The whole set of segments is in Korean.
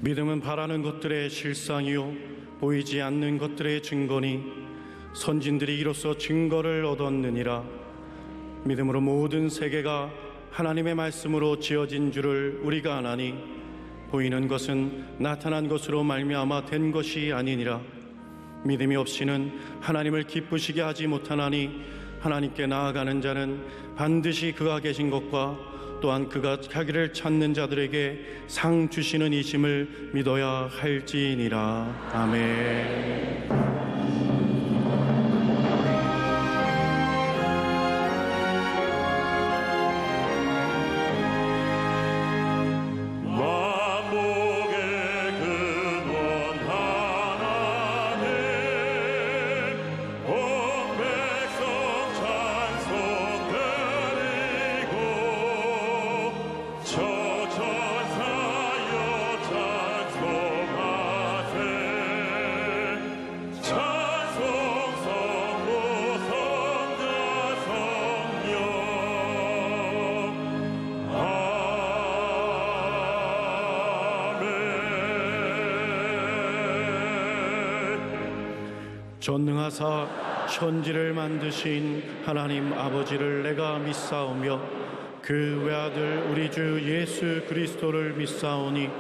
믿음은 바라는 것들의 실상이요 보이지 않는 것들의 증거니 선진들이 이로써 증거를 얻었느니라. 믿음으로 모든 세계가 하나님의 말씀으로 지어진 줄을 우리가 아나니 보이는 것은 나타난 것으로 말미암아 된 것이 아니니라. 믿음이 없이는 하나님을 기쁘시게 하지 못하나니 하나님께 나아가는 자는 반드시 그가 계신 것과 또한 그가 자기를 찾는 자들에게 상 주시는 이심을 믿어야 할지니라. 아멘. 전능하사 천지를 만드신 하나님 아버지를 내가 믿사오며 그 외아들 우리 주 예수 그리스도를 믿사오니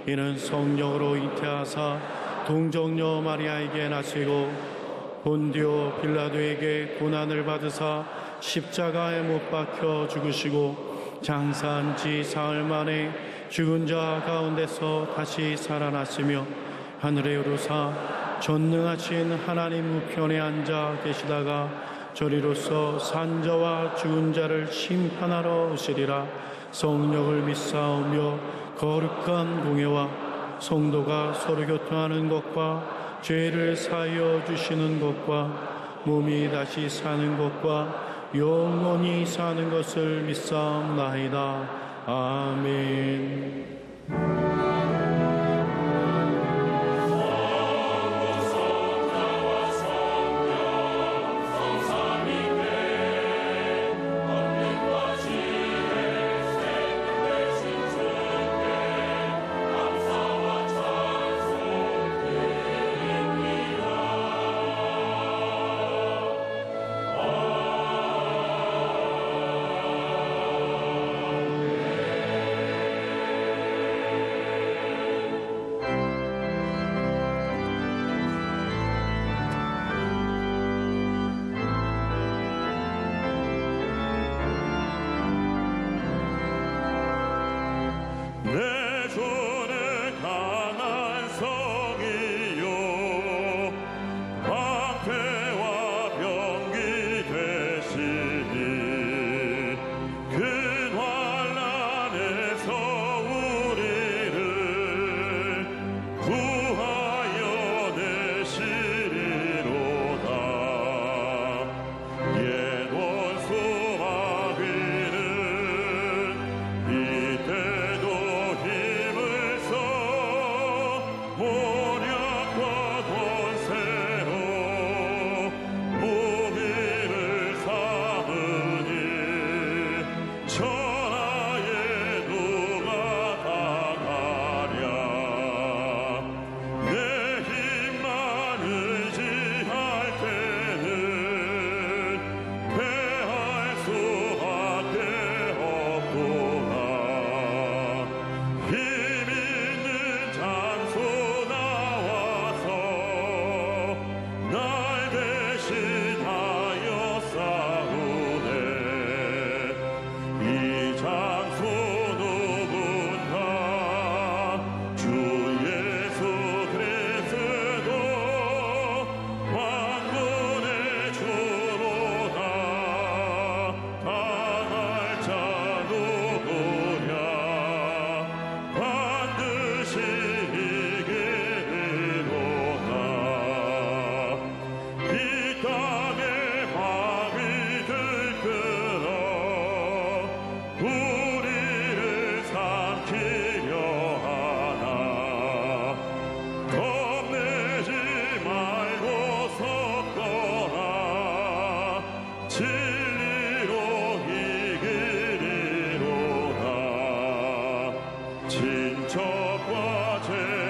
이는 성령으로 잉태하사 동정녀 마리아에게 나시고 본디오 빌라도에게 고난을 받으사 십자가에 못 박혀 죽으시고 장사한 지 사흘 만에 죽은 자 가운데서 다시 살아났으며 하늘에 오르사 전능하신 하나님 우편에 앉아 계시다가 저리로서 산자와 죽은 자를 심판하러 오시리라. 성령을 믿사오며 거룩한 공예와 성도가 서로 교통하는 것과 죄를 사하여 주시는 것과 몸이 다시 사는 것과 영원히 사는 것을 믿사옵나이다. 아멘. 친척과 제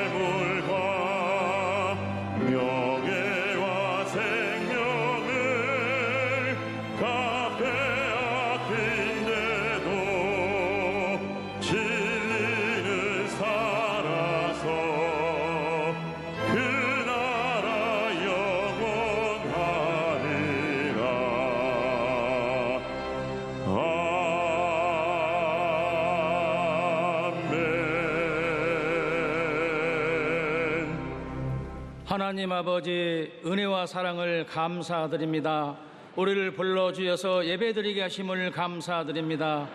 하나님 아버지, 은혜와 사랑을 감사드립니다. 우리를 불러주셔서 예배드리게 하심을 감사드립니다.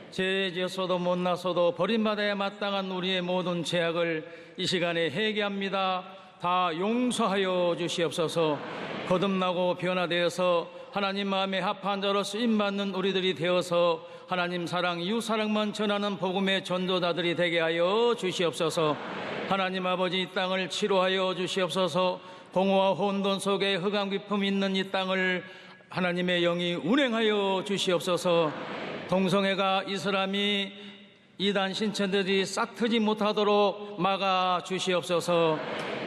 죄지어서도 못나서도 버림받아야 마땅한 우리의 모든 죄악을 이 시간에 회개합니다. 다 용서하여 주시옵소서. 거듭나고 변화되어서 하나님 마음에 합한 자로 쓰임받는 우리들이 되어서 하나님 사랑, 이웃 사랑만 전하는 복음의 전도자들이 되게 하여 주시옵소서. 하나님 아버지, 이 땅을 치료하여 주시옵소서. 공허와 혼돈 속에 흑암 깊음 있는 이 땅을 하나님의 영이 운행하여 주시옵소서. 동성애가 이슬람이 이단 신천들이 싹트지 못하도록 막아 주시옵소서.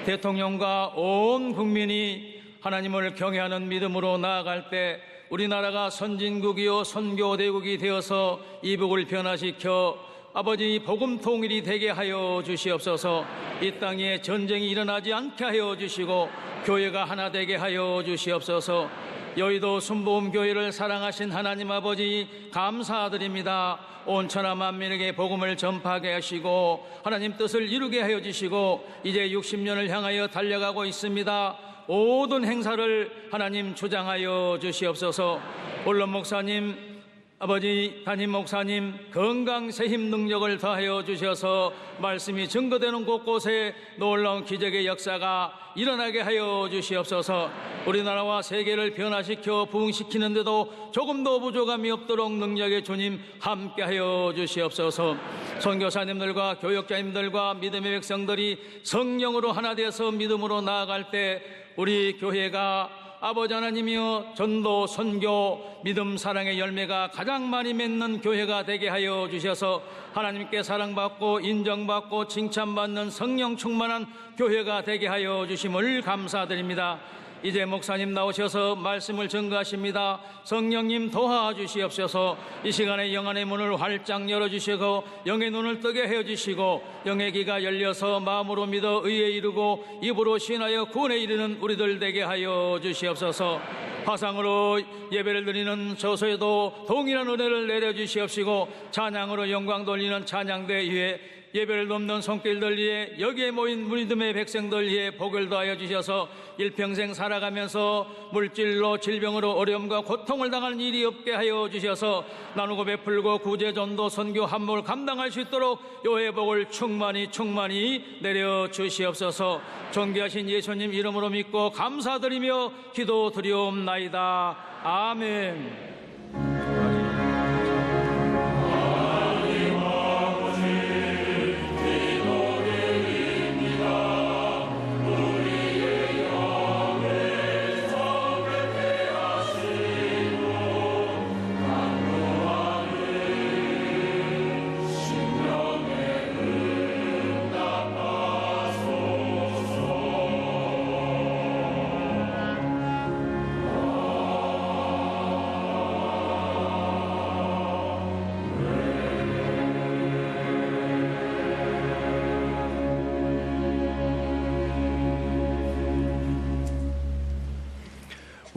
대통령과 온 국민이 하나님을 경외하는 믿음으로 나아갈 때 우리나라가 선진국이요 선교대국이 되어서 이북을 변화시켜 아버지 복음 통일이 되게 하여 주시옵소서. 이 땅에 전쟁이 일어나지 않게 하여 주시고 교회가 하나 되게 하여 주시옵소서. 여의도 순복음교회를 사랑하신 하나님 아버지 감사드립니다. 온 천하 만민에게 복음을 전파하게 하시고 하나님 뜻을 이루게 하여 주시고 이제 60년을 향하여 달려가고 있습니다. 모든 행사를 하나님 주장하여 주시옵소서. 올론 목사님, 아버지 담임 목사님 건강 새힘 능력을 더하여 주셔서 말씀이 증거되는 곳곳에 놀라운 기적의 역사가 일어나게 하여 주시옵소서. 우리나라와 세계를 변화시켜 부흥시키는데도 조금도 부족함이 없도록 능력의 주님 함께하여 주시옵소서. 선교사님들과 교역자님들과 믿음의 백성들이 성령으로 하나 되어서 믿음으로 나아갈 때 우리 교회가 아버지 하나님이여 전도, 선교, 믿음, 사랑의 열매가 가장 많이 맺는 교회가 되게 하여 주셔서 하나님께 사랑받고 인정받고 칭찬받는 성령 충만한 교회가 되게 하여 주심을 감사드립니다. 이제 목사님 나오셔서 말씀을 전가하십니다. 성령님 도와주시옵소서. 이 시간에 영안의 문을 활짝 열어주시고 영의 눈을 뜨게 해주시고 영의 귀가 열려서 마음으로 믿어 의에 이르고 입으로 신하여 구원에 이르는 우리들 되게 하여 주시옵소서. 화상으로 예배를 드리는 저소에도 동일한 은혜를 내려주시옵시고 찬양으로 영광 돌리는 찬양대 위에 예배를 돕는 손길들 위에 여기에 모인 믿음의 백성들 위에 복을 더하여 주셔서 일평생 살아가면서 물질로 질병으로 어려움과 고통을 당하는 일이 없게 하여 주셔서 나누고 베풀고 구제 전도 선교 함몰 감당할 수 있도록 요의 복을 충만히 내려 주시옵소서. 존귀하신 예수님 이름으로 믿고 감사드리며 기도드리옵나이다. 아멘.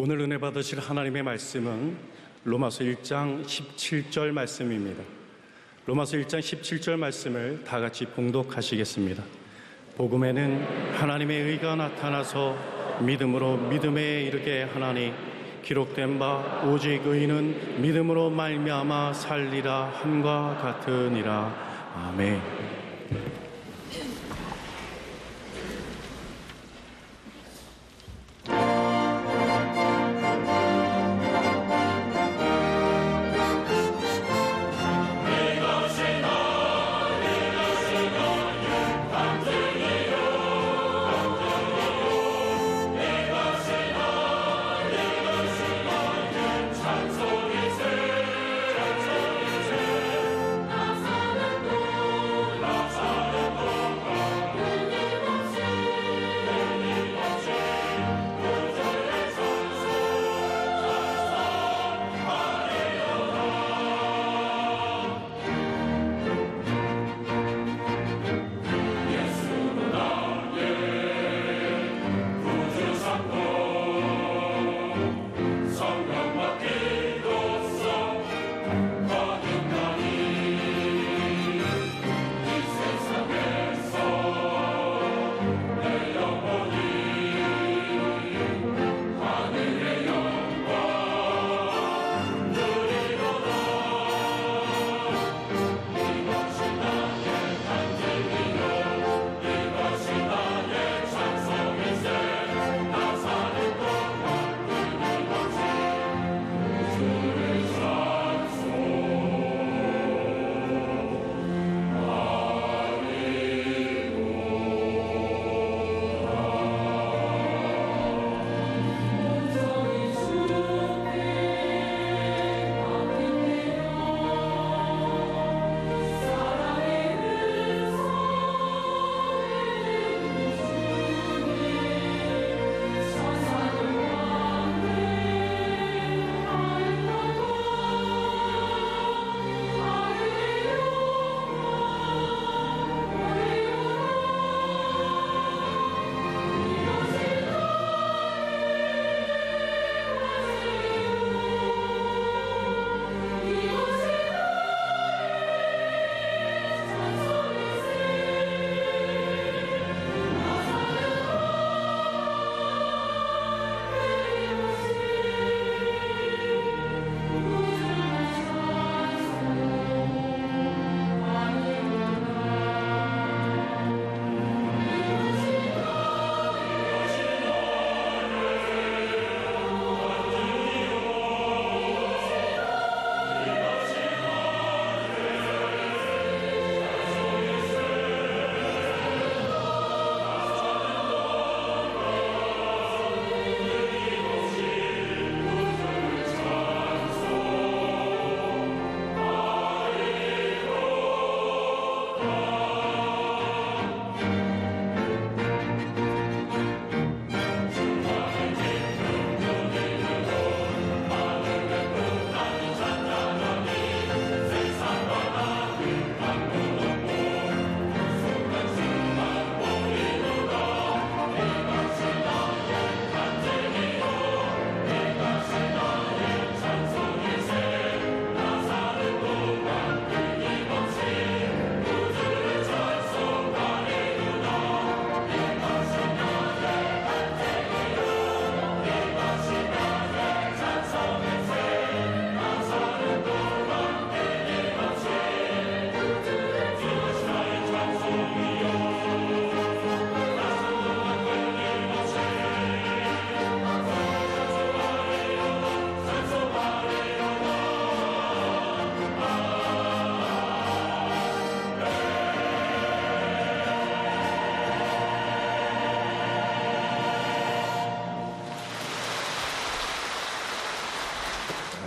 오늘 은혜 받으실 하나님의 말씀은 로마서 1장 17절 말씀입니다. 로마서 1장 17절 말씀을 다 같이 봉독하시겠습니다. 복음에는 하나님의 의가 나타나서 믿음으로 믿음에 이르게 하나니 기록된 바 오직 의인은 믿음으로 말미암아 살리라 함과 같으니라. 아멘.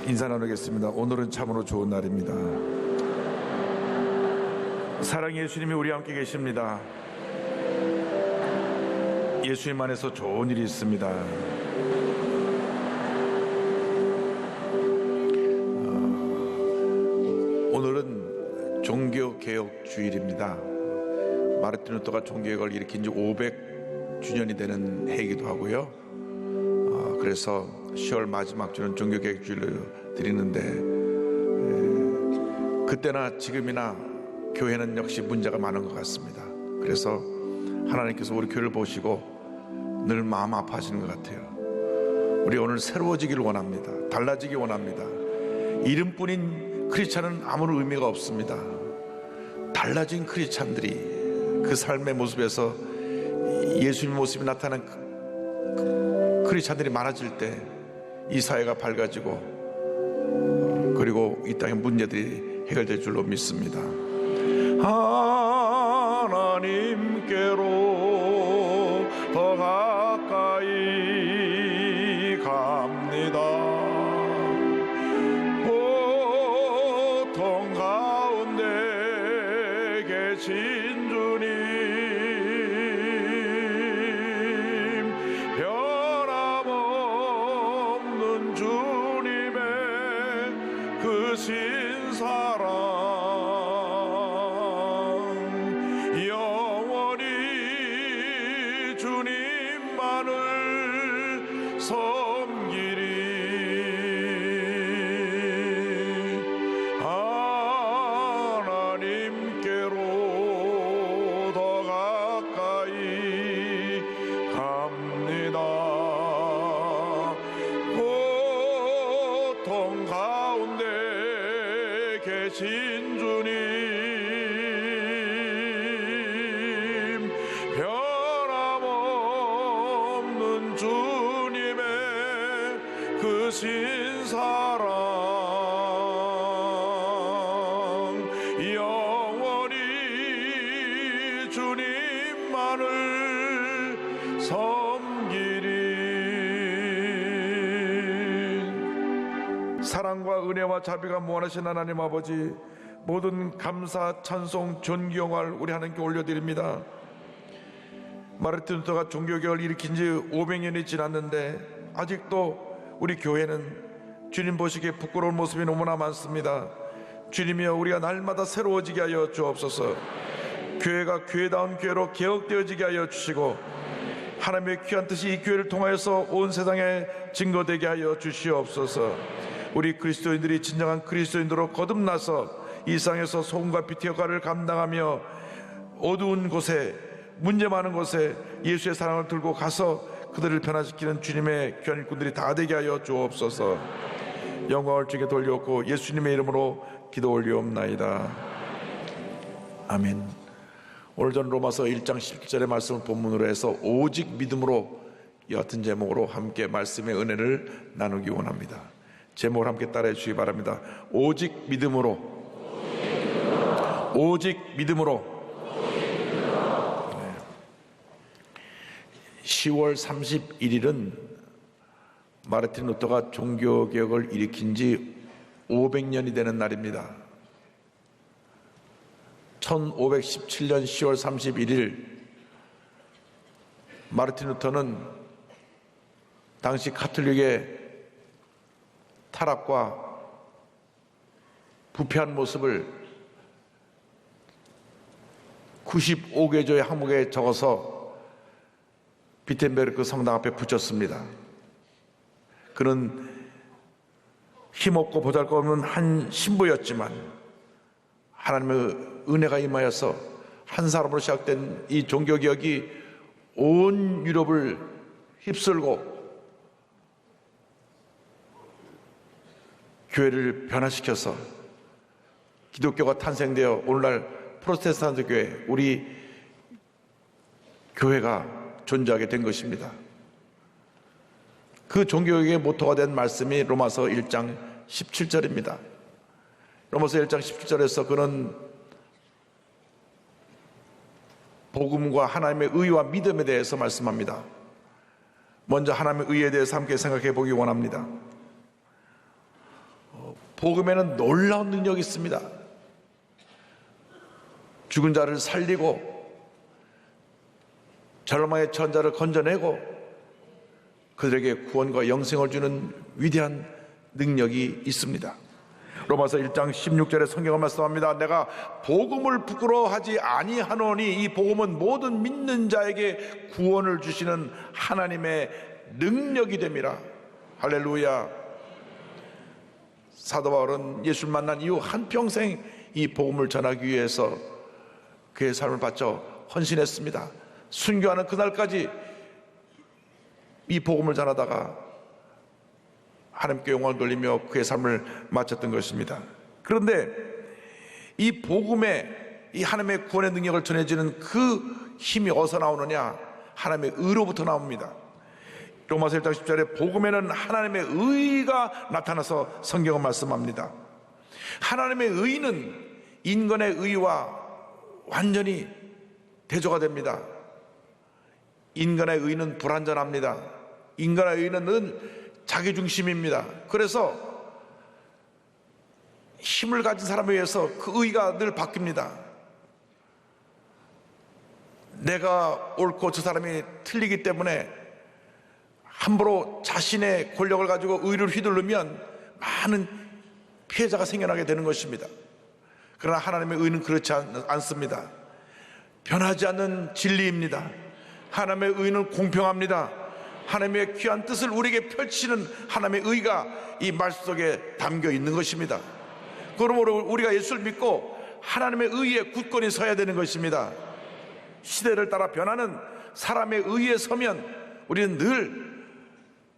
인사 나누겠습니다. 오늘은 참으로 좋은 날입니다. 사랑의 예수님이 우리 함께 계십니다. 예수님 안에서 좋은 일이 있습니다. 오늘은 종교개혁주일입니다. 마르틴 루터가 종교개혁을 일으킨 지 500주년이 되는 해이기도 하고요. 그래서 10월 마지막 주는 종교개혁주일로 드리는데, 그때나 지금이나 교회는 역시 문제가 많은 것 같습니다. 그래서 하나님께서 우리 교회를 보시고 늘 마음 아파하시는 것 같아요. 우리 오늘 새로워지기를 원합니다. 달라지기 원합니다. 이름뿐인 크리스찬은 아무런 의미가 없습니다. 달라진 크리스찬들이 그 삶의 모습에서 예수님 모습이 나타난 크리스찬들이 많아질 때 이 사회가 밝아지고 그리고 이 땅의 문제들이 해결될 줄로 믿습니다. 하나님께로 더 가까이 갑니다. 고통 가운데 계신 주님, 변함없는 주님의 그 신사랑 영원히 주님만을 섬기리. 하나님께로 더 가까이 갑니다. 고통 가운데 계신 주님, 변함없는 주님의 그 신사랑 영원히 주님만을 섬기리. 사랑과 은혜와 자비가 무한하신 하나님 아버지, 모든 감사, 찬송, 존귀, 영광을 우리 하나님께 올려드립니다. 마르틴 루터가 종교개혁을 일으킨 지 500년이 지났는데 아직도 우리 교회는 주님 보시기에 부끄러운 모습이 너무나 많습니다. 주님이여, 우리가 날마다 새로워지게 하여 주옵소서. 교회가 교회다운 교회로 개혁되어지게 하여 주시고, 하나님의 귀한 뜻이 이 교회를 통하여서 온 세상에 증거되게 하여 주시옵소서. 우리 그리스도인들이 진정한 그리스도인으로 거듭나서 이 세상에서 소금과 빛의 역할을 감당하며 어두운 곳에, 문제 많은 곳에 예수의 사랑을 들고 가서 그들을 변화시키는 주님의 귀한 일꾼들이 다 되게 하여 주옵소서. 영광을 주께 돌려놓고 예수님의 이름으로 기도 올리옵나이다. 아멘. 오늘 저는 로마서 1장 17절의 말씀을 본문으로 해서 오직 믿음으로, 이 같은 제목으로 함께 말씀의 은혜를 나누기 원합니다. 제목을 함께 따라해 주시기 바랍니다. 오직 믿음으로, 오직 믿음으로. 10월 31일은 마르틴 루터가 종교개혁을 일으킨 지 500년이 되는 날입니다. 1517년 10월 31일 마르틴 루터는 당시 가톨릭의 타락과 부패한 모습을 95개조의 항목에 적어서 비텐베르크 성당 앞에 붙였습니다. 그는 힘없고 보잘것없는 한 신부였지만 하나님의 은혜가 임하여서 한 사람으로 시작된 이 종교개혁이 온 유럽을 휩쓸고 교회를 변화시켜서 기독교가 탄생되어 오늘날 프로테스탄트 교회, 우리 교회가 존재하게 된 것입니다. 그 종교개혁의 모토가 된 말씀이 로마서 1장 17절입니다. 로마서 1장 17절에서 그는 복음과 하나님의 의와 믿음에 대해서 말씀합니다. 먼저 하나님의 의에 대해서 함께 생각해 보기 원합니다. 복음에는 놀라운 능력이 있습니다. 죽은 자를 살리고 절망의 천자를 건져내고 그들에게 구원과 영생을 주는 위대한 능력이 있습니다. 로마서 1장 16절에 성경을 말씀합니다. 내가 복음을 부끄러워하지 아니하노니 이 복음은 모든 믿는 자에게 구원을 주시는 하나님의 능력이 됨이라. 할렐루야. 사도 바울은 예수를 만난 이후 한평생 이 복음을 전하기 위해서 그의 삶을 바쳐 헌신했습니다. 순교하는 그날까지 이 복음을 전하다가 하나님께 영광을 돌리며 그의 삶을 마쳤던 것입니다. 그런데 이 복음에 이 하나님의 구원의 능력을 전해지는 그 힘이 어디서 나오느냐? 하나님의 의로부터 나옵니다. 로마서 1장 10절에 복음에는 하나님의 의가 나타나서 성경은 말씀합니다. 하나님의 의는 인간의 의와 완전히 대조가 됩니다. 인간의 의는 불완전합니다. 인간의 의는 늘 자기중심입니다. 그래서 힘을 가진 사람에 의해서 그 의가 늘 바뀝니다. 내가 옳고 저 사람이 틀리기 때문에 함부로 자신의 권력을 가지고 의를 휘두르면 많은 피해자가 생겨나게 되는 것입니다. 그러나 하나님의 의는 그렇지 않습니다. 변하지 않는 진리입니다. 하나님의 의는 공평합니다. 하나님의 귀한 뜻을 우리에게 펼치는 하나님의 의가 이 말씀 속에 담겨 있는 것입니다. 그러므로 우리가 예수를 믿고 하나님의 의에 굳건히 서야 되는 것입니다. 시대를 따라 변하는 사람의 의에 서면 우리는 늘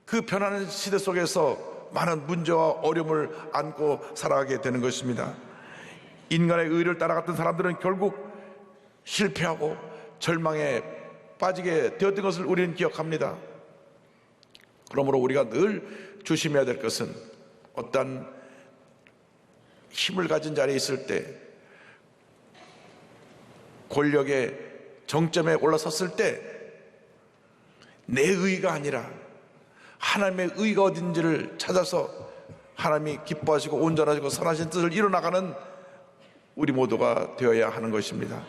그 변하는 시대 속에서 많은 문제와 어려움을 안고 살아가게 되는 것입니다. 인간의 의를 따라갔던 사람들은 결국 실패하고 절망에 빠지게 되었던 것을 우리는 기억합니다. 그러므로 우리가 늘 조심해야 될 것은 어떤 힘을 가진 자리에 있을 때, 권력의 정점에 올라섰을 때 내 의가 아니라 하나님의 의가 어딘지를 찾아서 하나님이 기뻐하시고 온전하시고 선하신 뜻을 이뤄나가는 우리 모두가 되어야 하는 것입니다.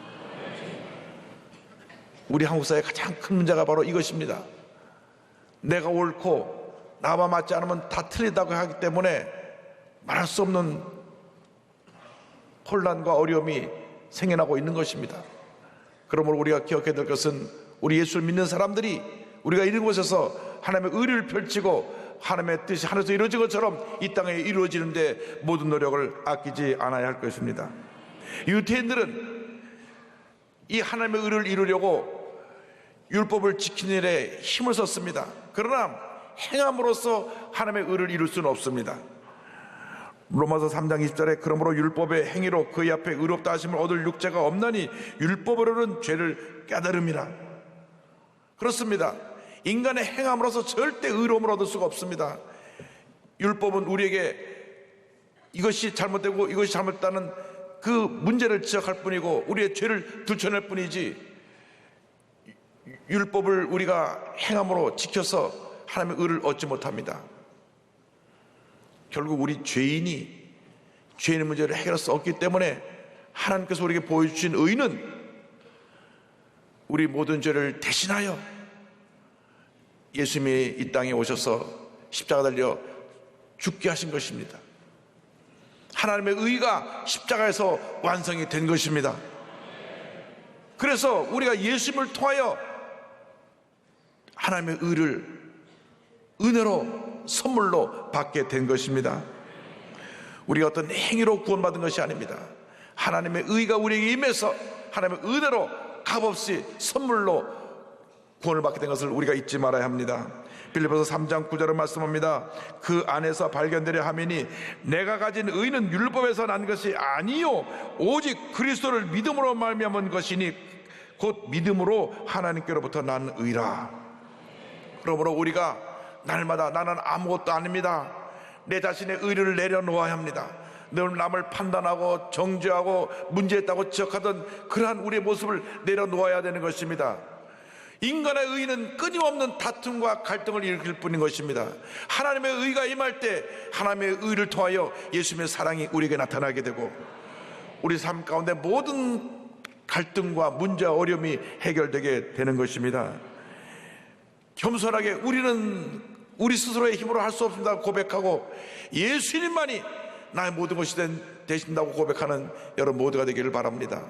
우리 한국 사회의 가장 큰 문제가 바로 이것입니다. 내가 옳고 나와 맞지 않으면 다 틀리다고 하기 때문에 말할 수 없는 혼란과 어려움이 생겨나고 있는 것입니다. 그러므로 우리가 기억해야 될 것은 우리 예수를 믿는 사람들이 우리가 이런 곳에서 하나님의 의를 펼치고 하나님의 뜻이 하늘에서 이루어진 것처럼 이 땅에 이루어지는데 모든 노력을 아끼지 않아야 할 것입니다. 유대인들은 이 하나님의 의를 이루려고 율법을 지키는 일에 힘을 썼습니다. 그러나 행함으로써 하나님의 의를 이룰 수는 없습니다. 로마서 3장 20절에 그러므로 율법의 행위로 그의 앞에 의롭다 하심을 얻을 육체가 없나니 율법으로는 죄를 깨달음이라. 그렇습니다. 인간의 행함으로서 절대 의로움을 얻을 수가 없습니다. 율법은 우리에게 이것이 잘못되고 이것이 잘못됐다는 그 문제를 지적할 뿐이고 우리의 죄를 들춰낼 뿐이지, 율법을 우리가 행함으로 지켜서 하나님의 의를 얻지 못합니다. 결국 우리 죄인의 문제를 해결할 수 없기 때문에 하나님께서 우리에게 보여주신 의는 우리 모든 죄를 대신하여 예수님이 이 땅에 오셔서 십자가 달려 죽게 하신 것입니다. 하나님의 의가 십자가에서 완성이 된 것입니다. 그래서 우리가 예수님을 통하여 하나님의 의를 은혜로 선물로 받게 된 것입니다. 우리가 어떤 행위로 구원받은 것이 아닙니다. 하나님의 의가 우리에게 임해서 하나님의 은혜로 값없이 선물로 구원을 받게 된 것을 우리가 잊지 말아야 합니다. 빌립보서 3장 9절은 말씀합니다. 그 안에서 발견되려 하매니 내가 가진 의는 율법에서 난 것이 아니요 오직 그리스도를 믿음으로 말미암은 것이니 곧 믿음으로 하나님께로부터 난 의라. 그러므로 우리가 날마다 나는 아무것도 아닙니다, 내 자신의 의를 내려놓아야 합니다. 늘 남을 판단하고 정죄하고 문제있다고 지적하던 그러한 우리의 모습을 내려놓아야 되는 것입니다. 인간의 의는 끊임없는 다툼과 갈등을 일으킬 뿐인 것입니다. 하나님의 의가 임할 때 하나님의 의를 통하여 예수님의 사랑이 우리에게 나타나게 되고 우리 삶 가운데 모든 갈등과 문제와 어려움이 해결되게 되는 것입니다. 겸손하게 우리는 우리 스스로의 힘으로 할 수 없습니다 고백하고 예수님만이 나의 모든 것이 되신다고 고백하는 여러분 모두가 되기를 바랍니다.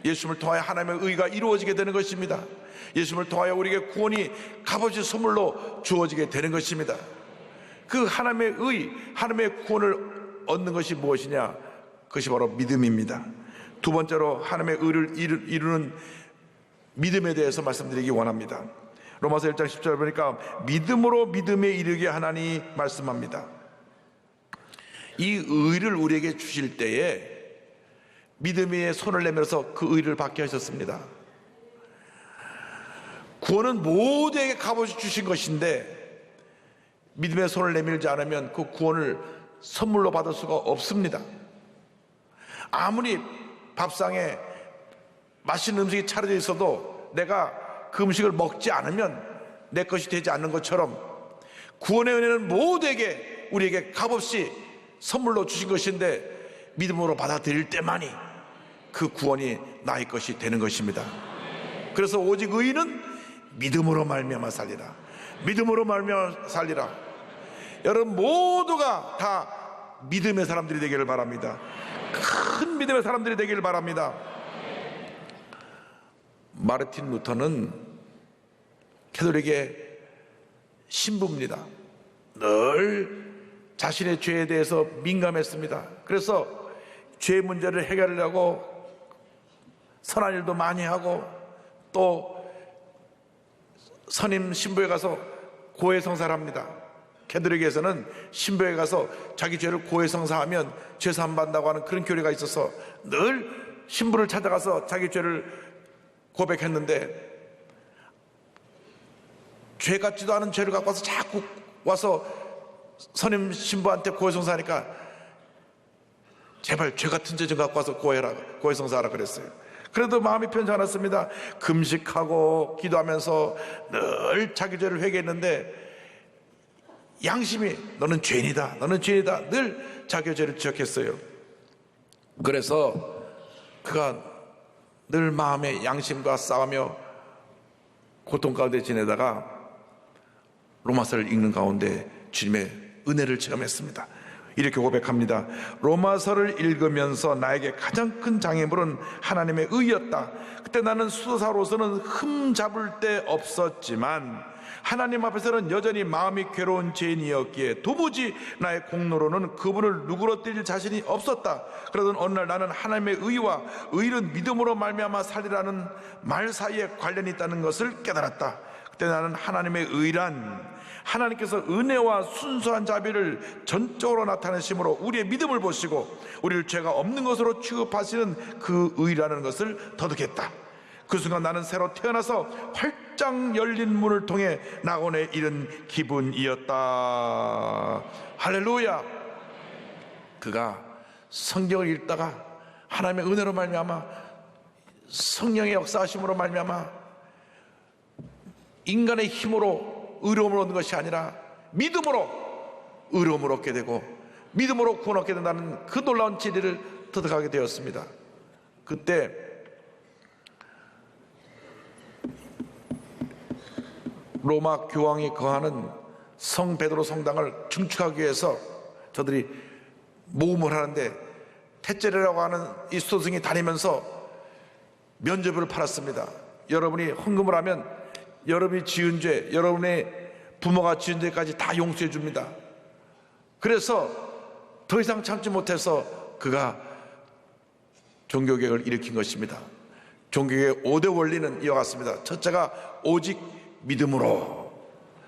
예수님을 통하여 하나님의 의가 이루어지게 되는 것입니다. 예수님을 통하여 우리에게 구원이 값없이 선물로 주어지게 되는 것입니다. 그 하나님의 의, 하나님의 구원을 얻는 것이 무엇이냐? 그것이 바로 믿음입니다. 두 번째로 하나님의 의를 이루는 믿음에 대해서 말씀드리기 원합니다. 로마서 1장 10절 보니까 믿음으로 믿음에 이르게 하나니 말씀합니다. 이 의를 우리에게 주실 때에 믿음의 손을 내밀어서 그 의를 받게 하셨습니다. 구원은 모두에게 값없이 주신 것인데 믿음의 손을 내밀지 않으면 그 구원을 선물로 받을 수가 없습니다. 아무리 밥상에 맛있는 음식이 차려져 있어도 내가 그 음식을 먹지 않으면 내 것이 되지 않는 것처럼 구원의 은혜는 모두에게 우리에게 값없이 선물로 주신 것인데 믿음으로 받아들일 때만이 그 구원이 나의 것이 되는 것입니다. 그래서 오직 의인은 믿음으로 말미암아 살리라. 믿음으로 말미암아 살리라. 여러분 모두가 다 믿음의 사람들이 되기를 바랍니다. 큰 믿음의 사람들이 되기를 바랍니다. 마르틴 루터는 캐톨릭의 신부입니다. 늘 자신의 죄에 대해서 민감했습니다. 그래서 죄 문제를 해결하려고 선한 일도 많이 하고 또 선임 신부에 가서 고해성사를 합니다. 캐톨릭에서는 신부에 가서 자기 죄를 고해성사하면 죄 사함 받는다고 하는 그런 교리가 있어서 늘 신부를 찾아가서 자기 죄를 고백했는데 죄 같지도 않은 죄를 갖고 와서 자꾸 와서 선임 신부한테 고해성사하니까 제발 죄 같은 죄 좀 갖고 와서 고해성사하라 그랬어요. 그래도 마음이 편치 않았습니다. 금식하고 기도하면서 늘 자기 죄를 회개했는데 양심이 너는 죄인이다, 너는 죄인이다 늘 자기 죄를 지적했어요. 그래서 그가 늘 마음의 양심과 싸우며 고통 가운데 지내다가 로마서를 읽는 가운데 주님의 은혜를 체험했습니다. 이렇게 고백합니다. 로마서를 읽으면서 나에게 가장 큰 장애물은 하나님의 의였다. 그때 나는 수도사로서는 흠잡을 데 없었지만 하나님 앞에서는 여전히 마음이 괴로운 죄인이었기에 도무지 나의 공로로는 그분을 누그러뜨릴 자신이 없었다. 그러던 어느 날 나는 하나님의 의와 의는 믿음으로 말미암아 살리라는 말 사이에 관련이 있다는 것을 깨달았다. 그때 나는 하나님의 의란 하나님께서 은혜와 순수한 자비를 전적으로 나타내심으로 우리의 믿음을 보시고 우리를 죄가 없는 것으로 취급하시는 그 의라는 것을 터득했다. 그 순간 나는 새로 태어나서 활짝 열린 문을 통해 낙원에 이른 기분이었다. 할렐루야. 그가 성경을 읽다가 하나님의 은혜로 말미암아 성령의 역사하심으로 말미암아 인간의 힘으로 의로움을 얻는 것이 아니라 믿음으로 의로움을 얻게 되고 믿음으로 구원 얻게 된다는 그 놀라운 진리를 터득하게 되었습니다. 그때 로마 교황이 거하는 성 베드로 성당을 증축하기 위해서 저들이 모험을 하는데 테제레라고 하는 이 수도승이 다니면서 면죄부를 팔았습니다. 여러분이 헌금을 하면 여러분이 지은 죄, 여러분의 부모가 지은 죄까지 다 용서해 줍니다. 그래서 더 이상 참지 못해서 그가 종교개혁을 일으킨 것입니다. 종교개혁의 5대 원리는 이와 같습니다. 첫째가 오직 믿음으로,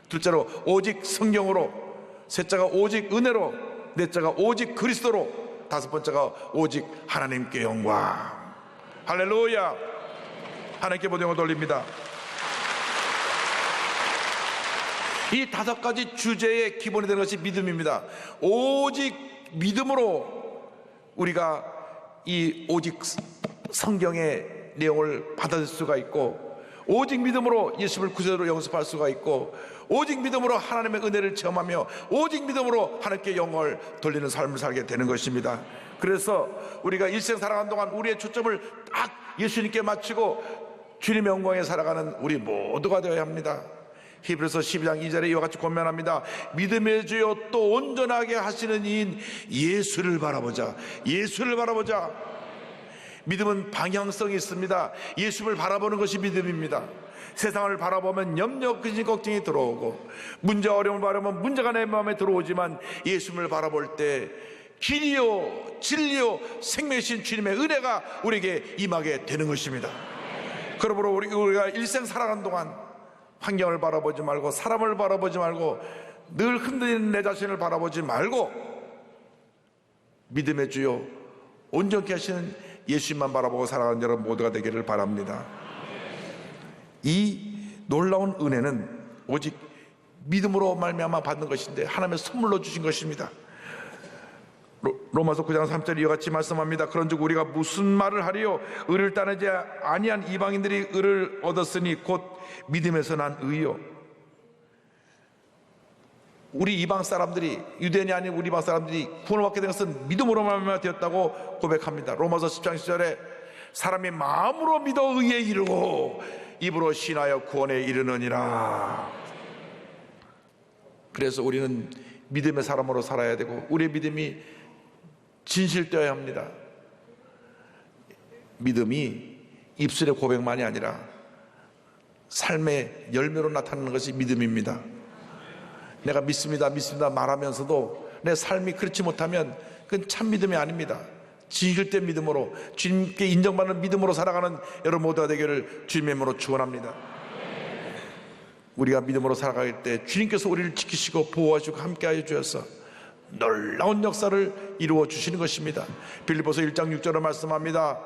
둘째로 오직 성경으로, 셋째가 오직 은혜로, 넷째가 오직 그리스도로, 다섯 번째가 오직 하나님께 영광. 할렐루야. 하나님께 모든 영광 돌립니다. 이 다섯 가지 주제의 기본이 되는 것이 믿음입니다. 오직 믿음으로 우리가 이 오직 성경의 내용을 받아들일 수가 있고 오직 믿음으로 예수를 구세주로 영접할 수가 있고, 오직 믿음으로 하나님의 은혜를 체험하며 오직 믿음으로 하나님께 영광을 돌리는 삶을 살게 되는 것입니다. 그래서 우리가 일생 살아가는 동안 우리의 초점을 딱 예수님께 맞추고 주님의 영광에 살아가는 우리 모두가 되어야 합니다. 히브리서 12장 2절에 이와 같이 권면합니다. 믿음의 주요 또 온전하게 하시는 이인 예수를 바라보자. 예수를 바라보자. 믿음은 방향성이 있습니다. 예수를 바라보는 것이 믿음입니다. 세상을 바라보면 염려, 근심, 걱정이 들어오고, 문제, 어려움을 바라보면 문제가 내 마음에 들어오지만 예수를 바라볼 때 길이요 진리요 생명이신 주님의 은혜가 우리에게 임하게 되는 것입니다. 그러므로 우리가 일생 살아가는 동안 환경을 바라보지 말고, 사람을 바라보지 말고, 늘 흔들리는 내 자신을 바라보지 말고 믿음의 주요 온전케 하시는 예수님만 바라보고 살아가는 여러분 모두가 되기를 바랍니다. 이 놀라운 은혜는 오직 믿음으로 말미암아 받는 것인데 하나님의 선물로 주신 것입니다. 로마서 9장 3절 이와 같이 말씀합니다. 그런즉 우리가 무슨 말을 하리요? 의를 따르지 아니한 이방인들이 의를 얻었으니 곧 믿음에서 난 의요. 우리 이방 사람들이, 유대인이 아닌 우리 이방 사람들이 구원을 받게 된 것은 믿음으로 말미암아 되었다고 고백합니다. 로마서 10장 10절에 사람이 마음으로 믿어 의에 이르고 입으로 신하여 구원에 이르느니라. 그래서 우리는 믿음의 사람으로 살아야 되고, 우리의 믿음이 진실되어야 합니다. 믿음이 입술의 고백만이 아니라 삶의 열매로 나타나는 것이 믿음입니다. 내가 믿습니다 말하면서도 내 삶이 그렇지 못하면 그건 참 믿음이 아닙니다. 진실된 믿음으로, 주님께 인정받는 믿음으로 살아가는 여러분 모두가 되기를 주님의 이름으로 축원합니다. 우리가 믿음으로 살아갈 때 주님께서 우리를 지키시고 보호하시고 함께하여 주셔서 놀라운 역사를 이루어 주시는 것입니다. 빌립보서 1장 6절에 말씀합니다.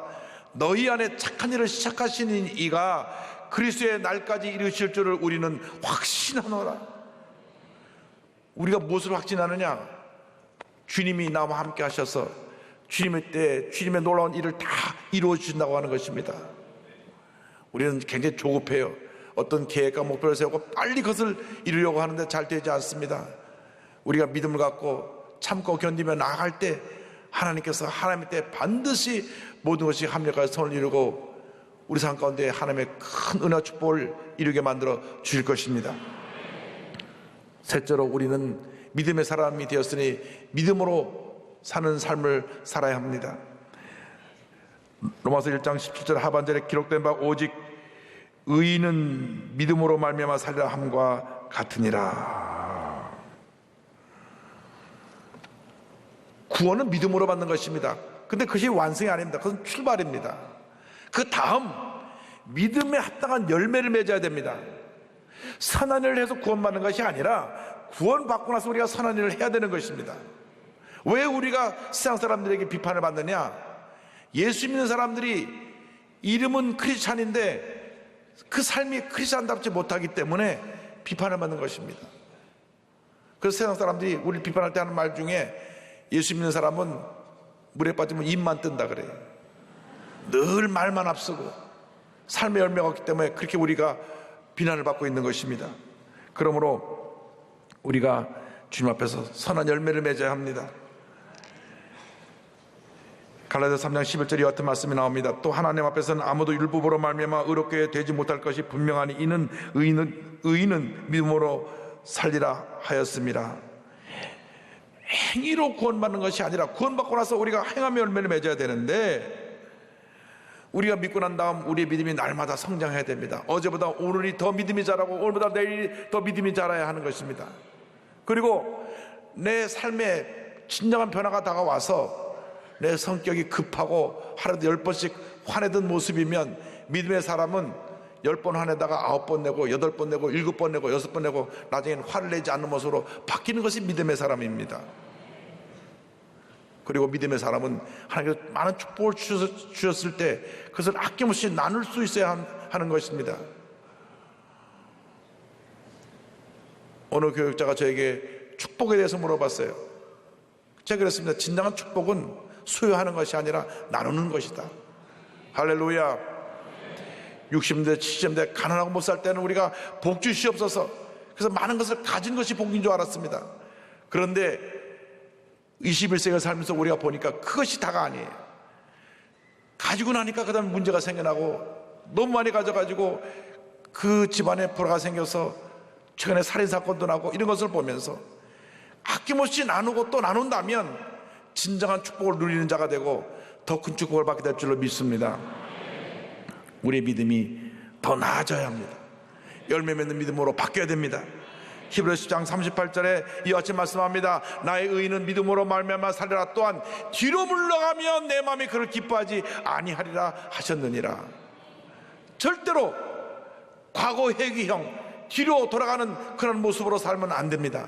너희 안에 착한 일을 시작하시는 이가 그리스도의 날까지 이루실 줄을 우리는 확신하노라. 우리가 무엇을 확신하느냐? 주님이 나와 함께 하셔서 주님의 때 주님의 놀라운 일을 다 이루어 주신다고 하는 것입니다. 우리는 굉장히 조급해요. 어떤 계획과 목표를 세우고 빨리 그것을 이루려고 하는데 잘 되지 않습니다. 우리가 믿음을 갖고 참고 견디며 나아갈 때 하나님께서 하나님의 때 반드시 모든 것이 합력하여 선을 이루고 우리 삶 가운데 하나님의 큰 은혜와 축복을 이루게 만들어 주실 것입니다. 셋째로 우리는 믿음의 사람이 되었으니 믿음으로 사는 삶을 살아야 합니다. 로마서 1장 17절 하반절에 기록된 바 오직 의인은 믿음으로 말미암아 살리라 함과 같으니라. 구원은 믿음으로 받는 것입니다. 근데 그것이 완성이 아닙니다. 그것은 출발입니다. 그 다음 믿음에 합당한 열매를 맺어야 됩니다. 선한 일을 해서 구원받는 것이 아니라 구원받고 나서 우리가 선한 일을 해야 되는 것입니다. 왜 우리가 세상 사람들에게 비판을 받느냐? 예수 믿는 사람들이 이름은 크리스찬인데 그 삶이 크리스찬답지 못하기 때문에 비판을 받는 것입니다. 그래서 세상 사람들이 우리를 비판할 때 하는 말 중에 예수 믿는 사람은 물에 빠지면 입만 뜬다 그래요. 늘 말만 앞서고 삶의 열매가 없기 때문에 그렇게 우리가 비난을 받고 있는 것입니다. 그러므로 우리가 주님 앞에서 선한 열매를 맺어야 합니다. 갈라디아서 3장 11절에 같은 말씀이 나옵니다. 또 하나님 앞에서는 아무도 율법으로 말미암아 의롭게 되지 못할 것이 분명하니 이는 의인은 믿음으로 살리라 하였습니다. 행위로 구원받는 것이 아니라 구원받고 나서 우리가 행함의 열매를 맺어야 되는데 우리가 믿고 난 다음 우리의 믿음이 날마다 성장해야 됩니다. 어제보다 오늘이 더 믿음이 자라고 오늘보다 내일이 더 믿음이 자라야 하는 것입니다. 그리고 내 삶에 진정한 변화가 다가와서 내 성격이 급하고 하루도 10번씩 화내던 모습이면 믿음의 사람은 10번 화내다가 9번 내고 8번 내고 7번 내고 6번 내고 나중에는 화를 내지 않는 모습으로 바뀌는 것이 믿음의 사람입니다. 그리고 믿음의 사람은 하나님께서 많은 축복을 주셨을 때 그것을 아낌없이 나눌 수 있어야 하는 것입니다. 어느 교육자가 저에게 축복에 대해서 물어봤어요. 제가 그랬습니다. 진정한 축복은 소유하는 것이 아니라 나누는 것이다. 할렐루야. 60대 70대 가난하고 못 살 때는 우리가 복 주시옵소서, 그래서 많은 것을 가진 것이 복인 줄 알았습니다. 그런데 21세기를 살면서 우리가 보니까 그것이 다가 아니에요. 가지고 나니까 그 다음에 문제가 생겨나고, 너무 많이 가져가지고 그 집안에 불화가 생겨서 최근에 살인사건도 나고, 이런 것을 보면서 아낌없이 나누고 또 나눈다면 진정한 축복을 누리는 자가 되고 더 큰 축복을 받게 될 줄로 믿습니다. 우리의 믿음이 더 나아져야 합니다. 열매 맺는 믿음으로 바뀌어야 됩니다. 히브리서 10장 38절에 이와 같이 말씀합니다. 나의 의인은 믿음으로 말미암아 살리라. 또한 뒤로 물러가면 내 마음이 그를 기뻐하지 아니하리라 하셨느니라. 절대로 과거 회귀형, 뒤로 돌아가는 그런 모습으로 살면 안 됩니다.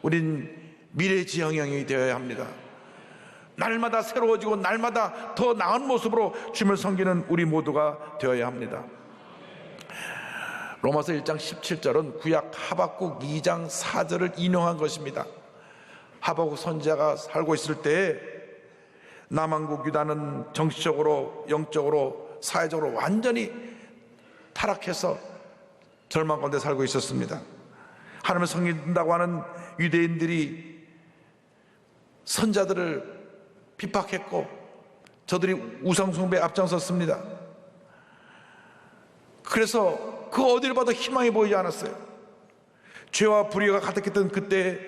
우린 미래지향형이 되어야 합니다. 날마다 새로워지고 날마다 더 나은 모습으로 주님을 섬기는 우리 모두가 되어야 합니다. 로마서 1장 17절은 구약 하박국 2장 4절을 인용한 것입니다. 하박국 선지자가 살고 있을 때에 남한국 유다는 정치적으로, 영적으로, 사회적으로 완전히 타락해서 절망 가운데 살고 있었습니다. 하나님을 섬긴다고 하는 유대인들이 선자들을 핍박했고, 저들이 우상숭배에 앞장섰습니다. 그래서 그 어디를 봐도 희망이 보이지 않았어요. 죄와 불의가 가득했던 그때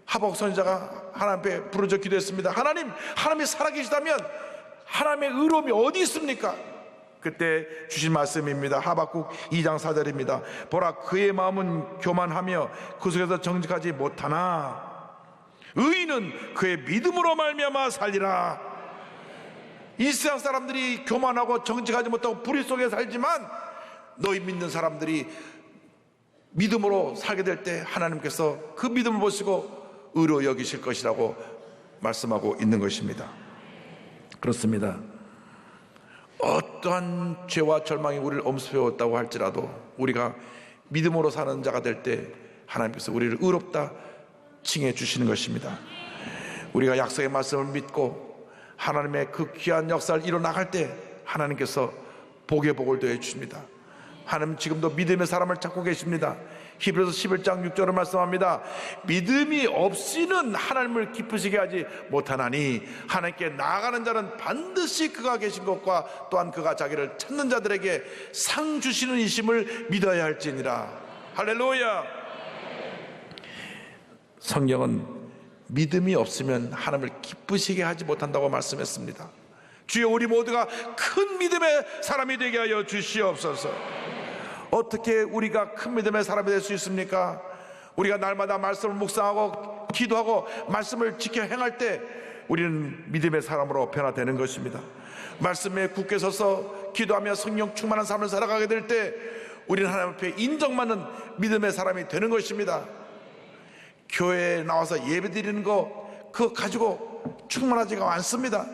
하박국 선지자가 하나님 앞에 부르짖어 기도했습니다. 하나님이 살아계시다면 하나님의 의로움이 어디 있습니까? 그때 주신 말씀입니다. 하박국 2장 4절입니다. 보라, 그의 마음은 교만하며 그 속에서 정직하지 못하나 의인은 그의 믿음으로 말미암아 살리라. 이 세상 사람들이 교만하고 정직하지 못하고 불의 속에 살지만 너희 믿는 사람들이 믿음으로 살게 될 때 하나님께서 그 믿음을 보시고 의로 여기실 것이라고 말씀하고 있는 것입니다. 그렇습니다. 어떠한 죄와 절망이 우리를 엄습해왔다고 할지라도 우리가 믿음으로 사는 자가 될 때 하나님께서 우리를 의롭다 칭해 주시는 것입니다. 우리가 약속의 말씀을 믿고 하나님의 그 귀한 역사를 이뤄나갈 때 하나님께서 복의 복을 더해 주십니다. 하나님 지금도 믿음의 사람을 찾고 계십니다. 히브리서 11장 6절을 말씀합니다. 믿음이 없이는 하나님을 기쁘시게 하지 못하나니 하나님께 나아가는 자는 반드시 그가 계신 것과 또한 그가 자기를 찾는 자들에게 상 주시는 이심을 믿어야 할지니라. 할렐루야. 성경은 믿음이 없으면 하나님을 기쁘시게 하지 못한다고 말씀했습니다. 주여, 우리 모두가 큰 믿음의 사람이 되게 하여 주시옵소서. 어떻게 우리가 큰 믿음의 사람이 될 수 있습니까? 우리가 날마다 말씀을 묵상하고 기도하고 말씀을 지켜 행할 때 우리는 믿음의 사람으로 변화되는 것입니다. 말씀에 굳게 서서 기도하며 성령 충만한 삶을 살아가게 될 때 우리는 하나님 앞에 인정받는 믿음의 사람이 되는 것입니다. 교회에 나와서 예배드리는 거 그거 가지고 충만하지가 않습니다.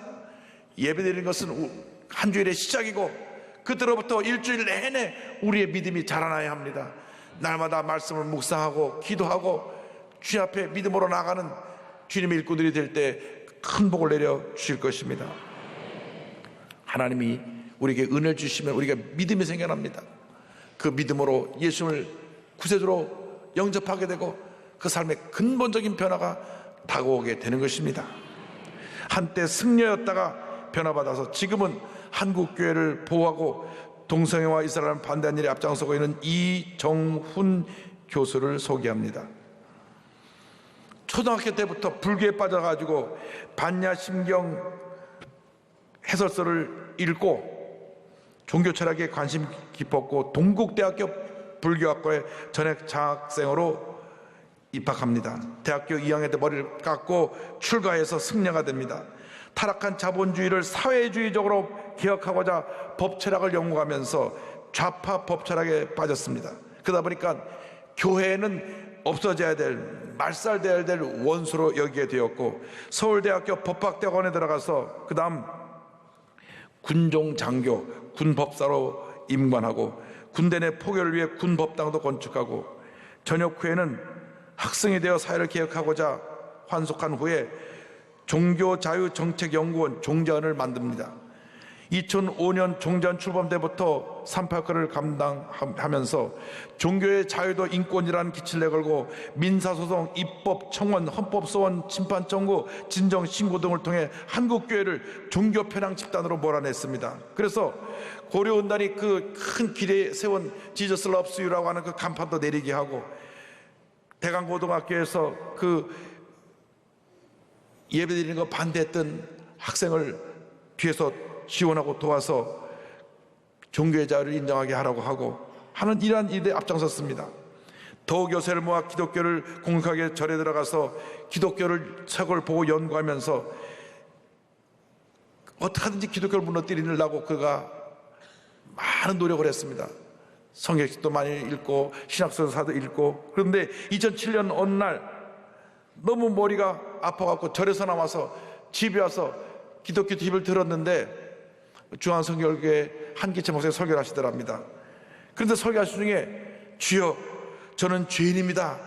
예배드리는 것은 한 주일의 시작이고 그때로부터 일주일 내내 우리의 믿음이 자라나야 합니다. 날마다 말씀을 묵상하고 기도하고 주님 앞에 믿음으로 나가는 주님의 일꾼들이 될 때 큰 복을 내려 주실 것입니다. 하나님이 우리에게 은혜를 주시면 우리가 믿음이 생겨납니다. 그 믿음으로 예수를 구세주로 영접하게 되고 그 삶의 근본적인 변화가 다가오게 되는 것입니다. 한때 승려였다가 변화받아서 지금은 한국교회를 보호하고 동성애와 이스라엘을 반대한 일에 앞장서고 있는 이정훈 교수를 소개합니다. 초등학교 때부터 불교에 빠져가지고 반야심경 해설서를 읽고 종교 철학에 관심 깊었고 동국대학교 불교학과에 전액 장학생으로 입학합니다. 대학교 2학년 때 머리를 깎고 출가해서 승려가 됩니다. 타락한 자본주의를 사회주의적으로 개혁하고자 법철학을 연구하면서 좌파 법철학에 빠졌습니다. 그러다 보니까 교회는 없어져야 될, 말살되어야 될 원수로 여기게 되었고 서울대학교 법학대학원에 들어가서 그 다음 군종장교, 군법사로 임관하고 군대 내 포교를 위해 군법당도 건축하고 전역 후에는 학생이 되어 사회를 개혁하고자 환속한 후에 종교자유정책연구원 종자원을 만듭니다. 2005년 종전 출범 때부터 3.8과를 감당하면서 종교의 자유도 인권이라는 기치를 내걸고 민사소송, 입법, 청원, 헌법소원, 심판청구, 진정신고 등을 통해 한국교회를 종교편향 집단으로 몰아냈습니다. 그래서 고려원단이 그 큰 길에 세운 지저스 러브스 유라고 하는 그 간판도 내리게 하고, 대강고등학교에서 그 예배드리는 거 반대했던 학생을 뒤에서 지원하고 도와서 종교의 자유를 인정하게 하라고 하고 하는 이러한 일에 앞장섰습니다. 도교세를 모아 기독교를 공격하게 절에 들어가서 기독교를 책을 보고 연구하면서 어떻게 하든지 기독교를 무너뜨리려고 그가 많은 노력을 했습니다. 성경책도 많이 읽고 신학서사도 읽고. 그런데 2007년 어느 날 너무 머리가 아파갖고 절에서 나와서 집에 와서 기독교 TV를 들었는데 중앙성결교회 한기채 목사님 설교를 하시더랍니다. 그런데 설교하신 중에 주여 저는 죄인입니다,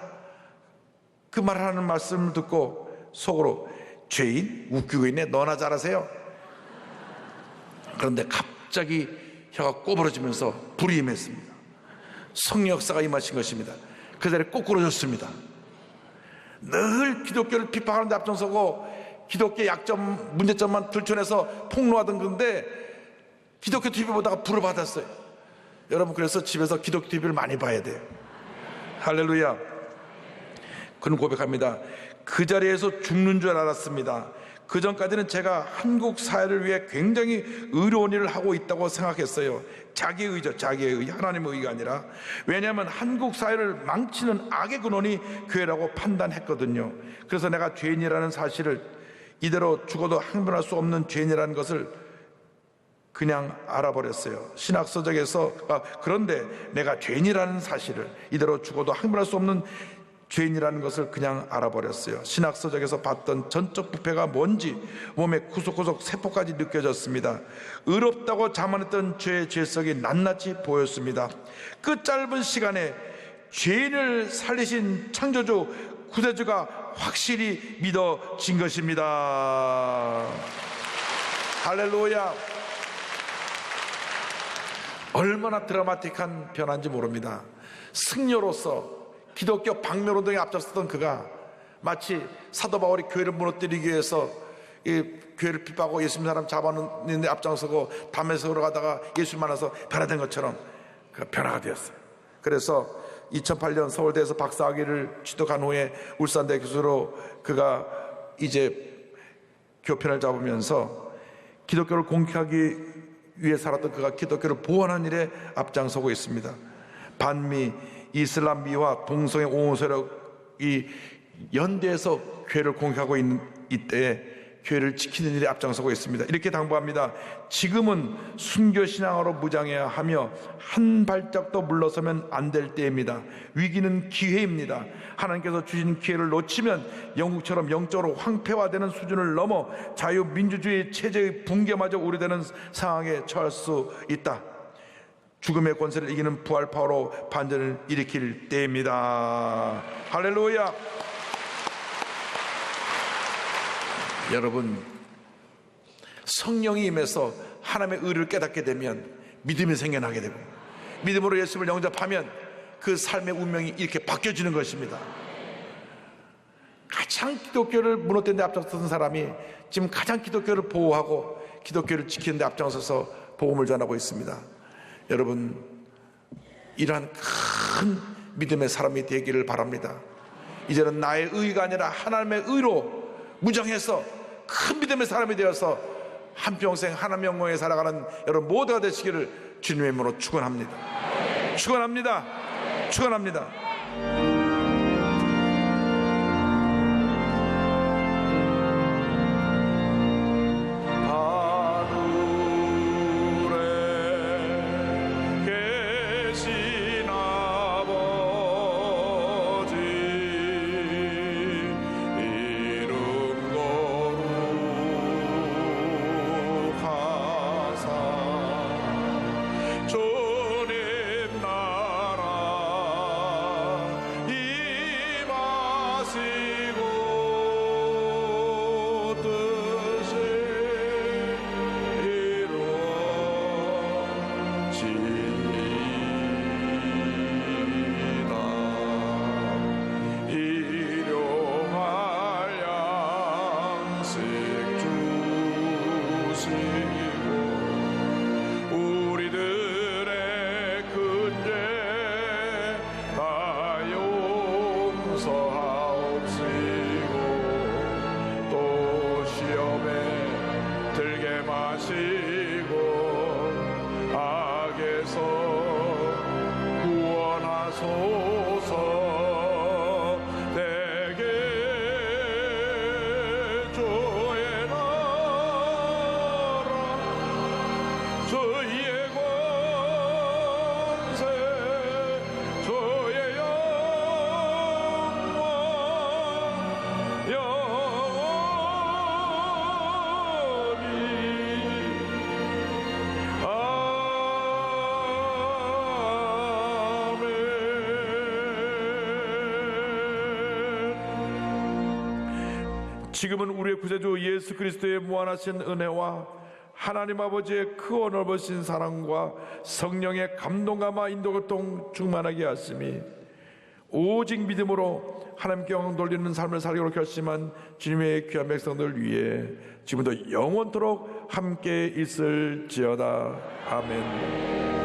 그 말하는 말씀을 듣고 속으로 죄인? 웃기고 있네, 너나 잘하세요. 그런데 갑자기 혀가 꼬부러지면서 불이 임했습니다. 성령 역사가 임하신 것입니다. 그 자리에 꼬꾸러졌습니다. 늘 기독교를 비판하는 데 앞장서고 기독교의 약점, 문제점만 들춰내서 폭로하던 건데 기독교 TV 보다가 불을 받았어요. 여러분, 그래서 집에서 기독교 TV를 많이 봐야 돼요. 할렐루야. 그는 고백합니다. 그 자리에서 죽는 줄 알았습니다. 그 전까지는 제가 한국 사회를 위해 굉장히 의로운 일을 하고 있다고 생각했어요. 자기의 의죠, 자기의 의, 하나님의 의가 아니라. 왜냐하면 한국 사회를 망치는 악의 근원이 교회라고 판단했거든요. 그래서 내가 죄인이라는 사실을, 이대로 죽어도 항변할 수 없는 죄인이라는 것을 그냥 알아버렸어요. 신학서적에서 그런데 내가 죄인이라는 사실을, 이대로 죽어도 항변할 수 없는 죄인이라는 것을 그냥 알아버렸어요. 신학서적에서 봤던 전적 부패가 뭔지 몸에 구석구석 세포까지 느껴졌습니다. 의롭다고 자만했던 죄의 죄성이 낱낱이 보였습니다. 그 짧은 시간에 죄인을 살리신 창조주 구세주가 확실히 믿어진 것입니다. 할렐루야. 얼마나 드라마틱한 변화인지 모릅니다. 승려로서 기독교 박멸운동에 앞장섰던 그가 마치 사도 바울이 교회를 무너뜨리기 위해서 이 교회를 비판하고 예수 믿는 사람 잡아놓는 데 앞장서고 담에색으로 가다가 예수 만나서 변화된 것처럼 그가 변화가 되었어요. 그래서 2008년 서울대에서 박사학위를 취득한 후에 울산대 교수로 그가 이제 교편을 잡으면서 기독교를 공격하기 위해 살았던 그가 기독교를 보완하는 일에 앞장서고 있습니다. 반미, 이슬람미와 동성애 옹호 세력이 연대해서 교회를 공격하고 있는 이때에 교회를 지키는 일에 앞장서고 있습니다. 이렇게 당부합니다. 지금은 순교신앙으로 무장해야 하며 한 발짝도 물러서면 안 될 때입니다. 위기는 기회입니다. 하나님께서 주신 기회를 놓치면 영국처럼 영적으로 황폐화되는 수준을 넘어 자유민주주의 체제의 붕괴마저 우려되는 상황에 처할 수 있다. 죽음의 권세를 이기는 부활파워로 반전을 일으킬 때입니다. 할렐루야. 여러분, 성령이 임해서 하나님의 의를 깨닫게 되면 믿음이 생겨나게 되고, 믿음으로 예수를 영접하면 그 삶의 운명이 이렇게 바뀌어지는 것입니다. 가장 기독교를 무너뜨리는 데 앞장섰던 사람이 지금 가장 기독교를 보호하고 기독교를 지키는 데 앞장서서 복음을 전하고 있습니다. 여러분, 이러한 큰 믿음의 사람이 되기를 바랍니다. 이제는 나의 의가 아니라 하나님의 의로 무장해서 큰 믿음의 사람이 되어서 한평생 하나님의 영광에 살아가는 여러분 모두가 되시기를 주님의 이름으로 축원합니다. 축원합니다. 축원합니다. 지금은 우리의 구세주 예수 그리스도의 무한하신 은혜와 하나님 아버지의 크고 넓으신 사랑과 성령의 감동감화 인도교통 충만하게 하심이 오직 믿음으로 하나님께 영광 돌리는 삶을 살기로 결심한 주님의 귀한 백성들 위해 지금도 영원토록 함께 있을지어다. 아멘.